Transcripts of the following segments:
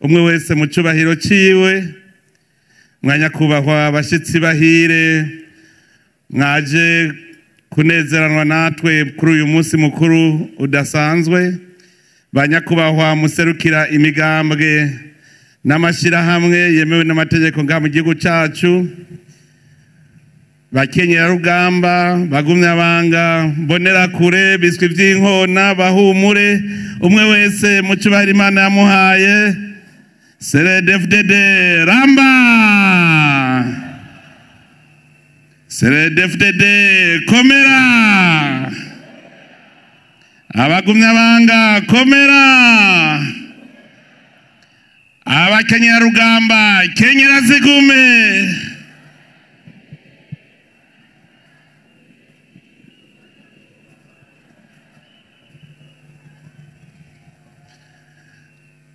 umwe wese mu cyubahiro ciwe. Mwanya kubahwa abashitsi bahire mwaje kunezeranwa natwe kuri uyu munsi mukuru udasanzwe. Banyakubahwa muserukira imigambwe n'amashirahamwe yemewe n'amategeko nga mu gihugu cyacu, bakenyera rugamba, bagumyabanga, mbonera kure, biswi by'inkona, bahumure, umwe wese mu cyubahiro Imana yamuhaye. CNDD-FDD ramba, CNDD-FDD komera, abagumyabanga komera, abakenyera rugamba kenyera zigume.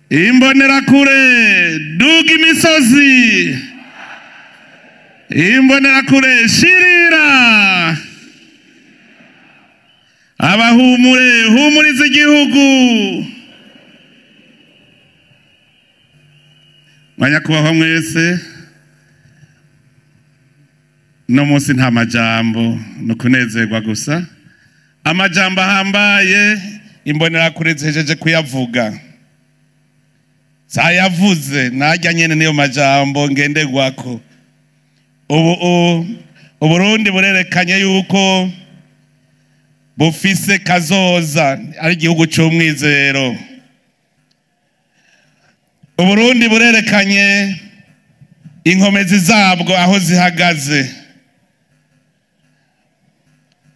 Imbonera kure duga imisozi, imbonera kure shirira, abahumure humuriza igihugu. Mwanyakubahwa mwese, no munsi nta majambo no kunezerwa gusa. Amajambo ahambaye imbonera kure zihejeje kuyavuga. Sayavuze najya nyene niyo majambo ngendegwako. Uburundi burerekanye yuko bufise kazoza ari igihugu cy'umwizero. Uburundi burerekanye inkomezi zabwo aho zihagaze.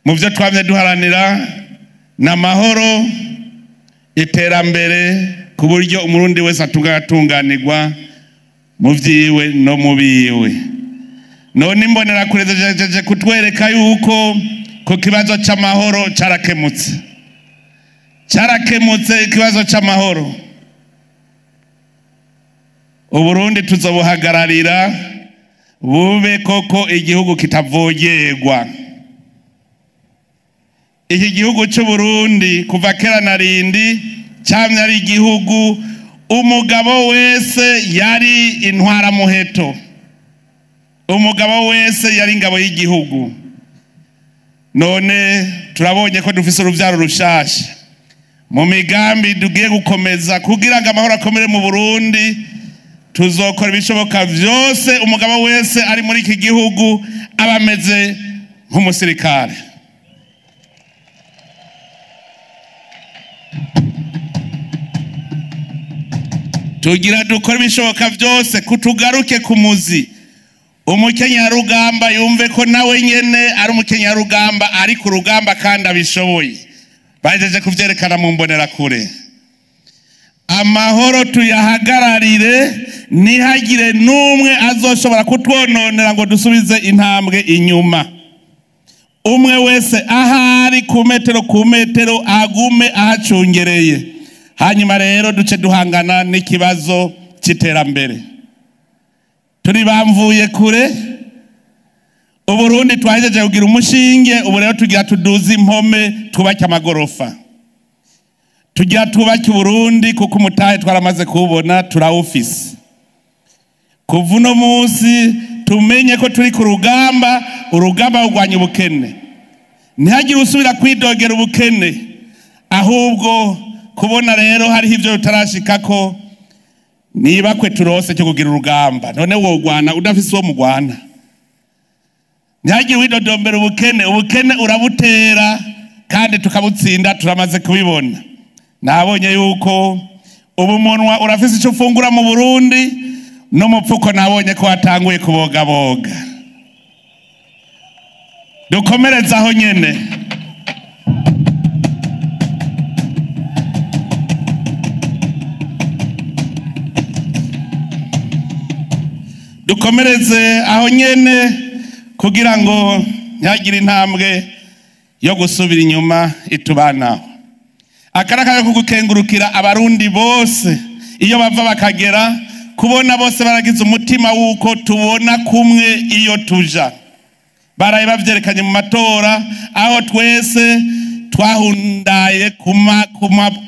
Mu byo twamye duharanira n'amahoro, iterambere, ku buryo umurundi wese atunganirwa mu vyiwe no mu biwe. None imbonera kure zejeje kutwereka yuko ku kibazo c'amahoro carakemutse. Carakemutse ikibazo c'amahoro. Uburundi tuzobuhagararira bube koko igihugu kitavogerwa. Iki gihugu c'Uburundi kuva kera na rindi cyamye ari igihugu umugabo wese yari intwara muheto, umugabo wese yari ingabo y'igihugu. None turabonye ko dufise uruvyaro rushasha mu migambi tugiye gukomeza kugira ngo amahoro akomere mu Burundi. Tuzokora ibishoboka vyose umugabo wese ari muri iki gihugu abameze nk'umusirikare. Tugira dukora ibishoboka vyose kutugaruke ku muzi. Umukenyera rugamba yumve ko nawe nyene ari umukenyera rugamba ari ku rugamba kandi abishoboye. Bajeje kuvyerekana mu mbonera kure. Amahoro tuyahagararire, nihagire numwe azoshobora kutwononera ngo dusubize intambwe inyuma. Umwe wese ahari ku metero agume ahacungereye. Hanyuma rero duce duhangana n'ikibazo cy'iterambere. Turi bamvuye kure, Uburundi twahejeje kugira umushinge, ubu rero tugira tuduze impome twubake amagorofa. Tugira twubake Burundi kuko umutahe twaramaze kubona turawufise. Kuva uno munsi tumenye ko turi ku rugamba, urugamba rugwanya ubukene. Ntihagire usubira kwidogera ubukene, ahubwo kubona rero hariho ivyo utarashikako, niba kwe turose cyo kugira urugamba. None wogwana udafise uwo mugwana. Ntihagire widodombera ubukene, ubukene urabutera kandi tukabutsinda, turamaze kubibona. Nabonye yuko ubumunwa urafise icyo ufungura mu Burundi, no mupfuko nabonye ko watanguye kubogaboga. Dukomereza aho nyene. Dukomereze aho nyene kugira ngo ntihagire intambwe yo gusubira inyuma itubanaho. Akarakaye kugukengurukira abarundi bose iyo bava bakagera, kubona bose baragize umutima wuko tubona kumwe iyo tuja. Baraye bavyerekanye mu matora aho twese twahundaye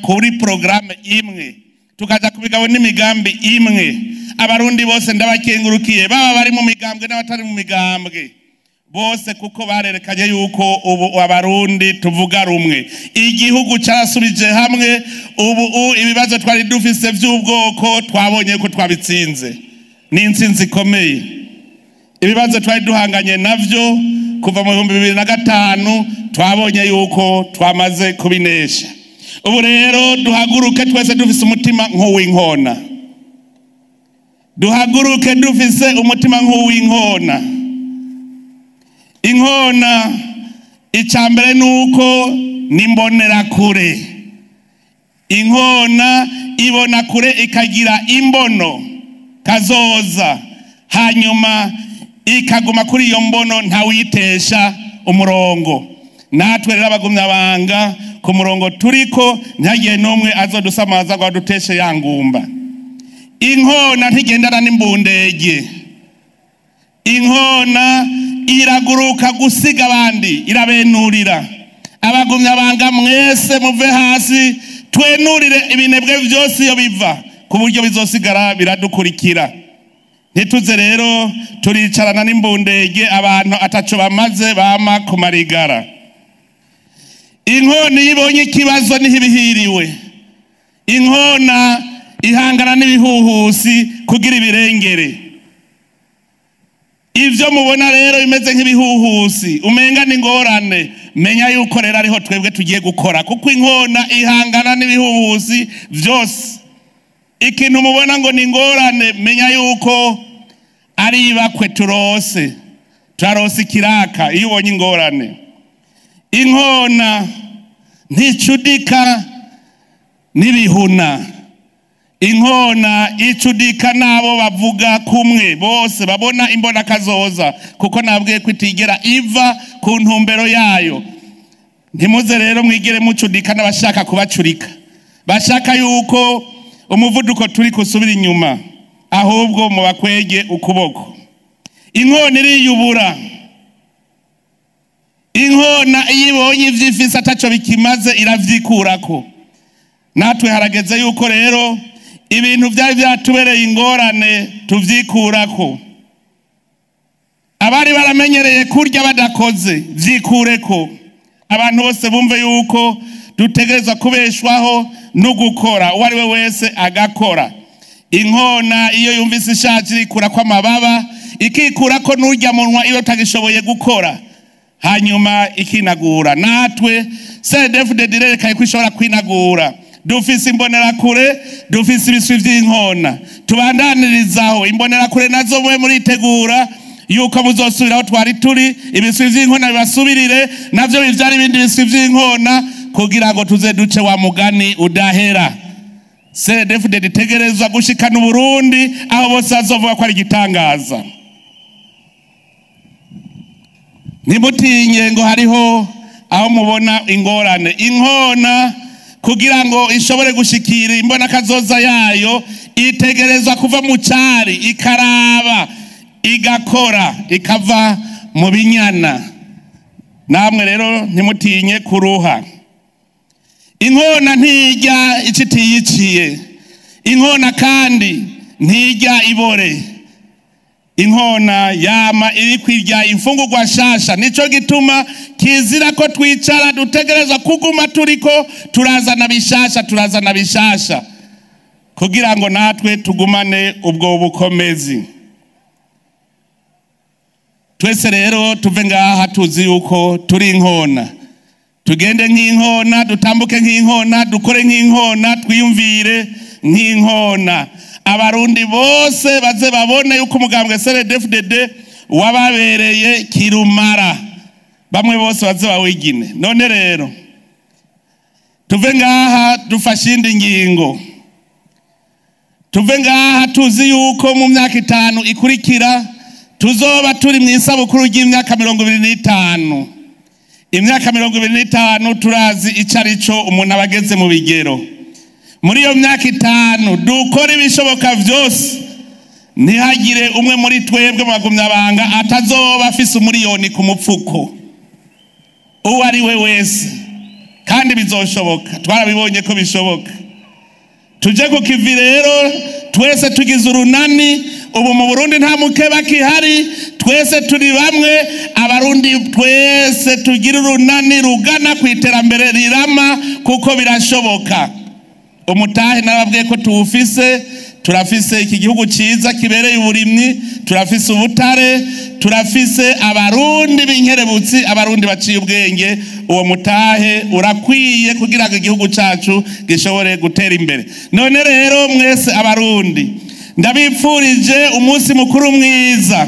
kuri programme imwe tukaja kubigabo n'imigambi imwe. Abarundi bose ndabakengurukiye, baba bari mu migambwe n'abatari mu migambwe bose, kuko barerekanye yuko ubu abarundi tuvuga rumwe. Igihugu cyarasubije hamwe, ubu ibibazo twari dufise by'ubwoko twabonye ko twabitsinze, n'intsinzi ikomeye. Ibibazo twari duhanganye navyo kuva mu 2005 twabonye yuko twamaze kubinesha. Ubu rero duhaguruke twese dufise umutima nk'uw'inkona, duhaguruke dufise umutima nk'uw'inkona. Inkona icambere nuko nimbonera kure. Inkona ibona kure ikagira imbono kazoza, hanyuma ikaguma kuri iyo mbono ntawitesha umurongo. Natwe rero abagumyabanga ku murongo turiko ntagiye n'umwe azodusamaza ngo aduteshe yangumba. Inkona ntigendana n'imbundege. Inkona iraguruka gusiga abandi, irabenurira. Abagumyabanga mwese muve hasi twenurire ibinebwe byose iyo biva, ku buryo bizosigara biradukurikira. Ntituze rero turicarana n'imbundege abantu ataco bamaze bama ku marigara. Inkona ibonye ikibazo ntibihiriwe. Inkona ihangana n'ibihuhusi kugira ibirengere. Ivyo mubona rero imeze nk'ibihuhusi umenga n'ingorane, menya yuko rero ariho twebwe tugiye gukora, kuko inkona ihangana n'ibihuhusi vyose. Ikintu mubona ngo n'ingorane, menya yuko ari ibakwe turose ikiraka iyo ubonye ingorane. Inkona nticudika n'ibihuna. Inkona icudika nabo bavuga kumwe bose babona imbona kazoza, kuko nabwiye kwitigera iva ku ntumbero yayo. Ntimuze rero mwigere mucudika n'abashaka kubacurika, bashaka yuko umuvuduko turi kusubira inyuma, ahubwo mu bakwege ukuboko. Inkona iriyubura. Inkona iyibonye ivyifisa ataco bikimaze iravyikurako. Natwe harageze yuko rero ibintu byari byatubereye ingorane tuvyikurako. Abari baramenyereye kurya badakoze vyikureko. Abantu bose bumve yuko dutegereza kubeshwaho no gukora, uwari we wese agakora. Inkona iyo yumvise ishaje ikura kwa mababa, ikikura ko n'urya munwa iyo tagishoboye gukora, hanyuma ikinagura. Natwe CNDD-FDD reka kwishobora kwinagura. Dufise imbonera kure, dufise ibiswi vy'inkona, tubandanirizaho. Imbonera kure nazo mwe muritegura yuko muzosubiraho twari turi, ibiswi vy'inkona bibasubirire navyo bivyara ibindi biswi vy'inkona, kugira ngo tuze duce wa mugani udahera. CNDD-FDD itegerezwa gushikana Burundi aho bose azovuga ko ari igitangaza. Nimutinye ngo hariho aho mubona ingorane. Inkona kugira ngo ishobore gushikira imbona kazoza yayo itegerezwa kuva mu cari, ikaraba, igakora, ikava mu binyana. Namwe rero ntimutinye kuruha. Inkona ntijya icitiyiciye. Inkona kandi ntijya ibore. Inkona yama iri kwirya imfungurwa nshasha. Nico gituma kizira ko twicara dutegereza kuguma turiko turazana bishasha kugira ngo natwe tugumane ubwo bukomezi. Twese rero tuve ngaha tuzi yuko turi inkona. Tugende nk'inkona, dutambuke nk'inkona, dukore nk'inkona, twiyumvire nk'inkona. Abarundi bose baze babone yuko umugambwe CNDD-FDD wababereye kirumara. Bamwe bose baze bawigine. None rero tuve ngaha dufashe indi ngingo. Tuve ngaha tuzi yuko mu myaka 5 ikurikira tuzoba turi mu isabukuru y'imyaka 25. Imyaka 25 turazi icarico umuntu abageze mu bigero. Muri iyo myaka 5 dukora ibishoboka vyose ntihagire umwe muri twebwe bagumyabanga atazoba afise umuriyoni ku mupfuko. Uwo ari we wese, kandi bizoshoboka. Twarabibonye ko bishoboka. tuje ku kivi rero twese tugize urunani. Ubu mu Burundi nta mukeba kihari, twese turi bamwe. Abarundi twese tugira urunani rugana ku iterambere rirama, kuko birashoboka. Umutahe nababwiye ko tuwufise. Turafise iki gihugu ciza kibereye uburimyi, turafise ubutare, turafise abarundi b'inkerebutsi, abarundi baciye ubwenge. Uwo mutahe urakwiye kugira ngo igihugu cacu gishobore gutera imbere. None rero mwese abarundi, ndabipfurije umunsi mukuru mwiza,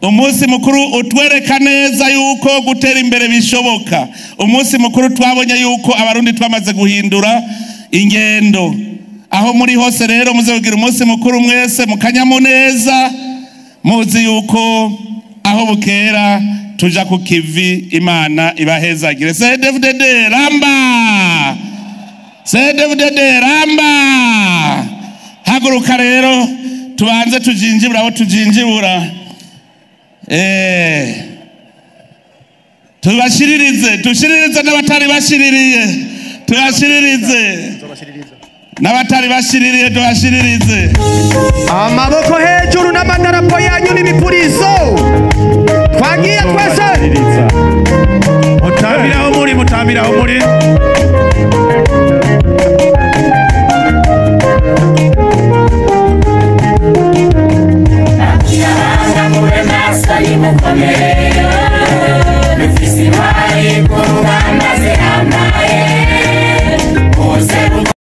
umunsi mukuru utwereka neza yuko gutera imbere bishoboka, umunsi mukuru twabonye yuko abarundi twamaze guhindura ingendo. Aho muri hose rero muzogira umunsi mukuru mwese mukanyamuneza, muzi yuko aho bukera tuja ku kivi. Imana ibahezagire. CNDD-FDD ramba, CNDD-FDD ramba. Haguruka rero tubanze tujinjibura aho tujinjibura. Tubashiririze, tushiririze n'abatari bashiririye, tubashiririze n'abatari bashiririye, tubashiririze. Amaboko hejuru n'amadarapo yanyu n'imipurizo. Twagiye twese.